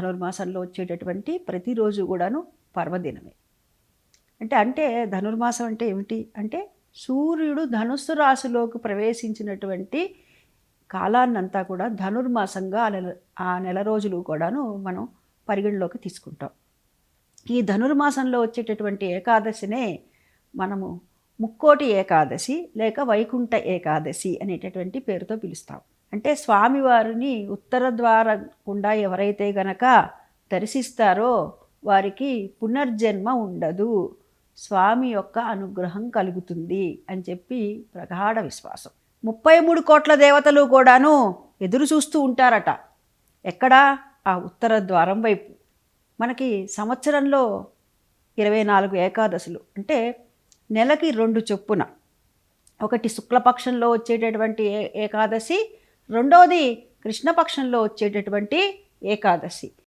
ధనుర్మాసంలో వచ్చేటటువంటి ప్రతిరోజు కూడాను పర్వదినమే. అంటే ధనుర్మాసం అంటే ఏమిటి అంటే సూర్యుడు ధనుస్సు రాశిలోకి ప్రవేశించినటువంటి కాలాన్నంతా కూడా ధనుర్మాసంగా ఆ నెల రోజులు కూడాను మనం పరిగణలోకి తీసుకుంటాం. ఈ ధనుర్మాసంలో వచ్చేటటువంటి ఏకాదశినే మనము ముక్కోటి ఏకాదశి లేక వైకుంఠ ఏకాదశి అనేటటువంటి పేరుతో పిలుస్తాం. అంటే స్వామివారిని ఉత్తర ద్వారం గుండా ఎవరైతే గనక దర్శిస్తారో వారికి పునర్జన్మ ఉండదు, స్వామి యొక్క అనుగ్రహం కలుగుతుంది అని చెప్పి ప్రగాఢ విశ్వాసం. 33 కోట్ల దేవతలు కూడాను ఎదురు చూస్తూ ఉంటారట. ఎక్కడా? ఆ ఉత్తర ద్వారం వైపు. మనకి సంవత్సరంలో 24 ఏకాదశులు, అంటే నెలకి 2 చొప్పున. ఒకటి శుక్లపక్షంలో వచ్చేటటువంటి ఏకాదశి, రెండోది కృష్ణపక్షంలో వచ్చేటటువంటి ఏకాదశి.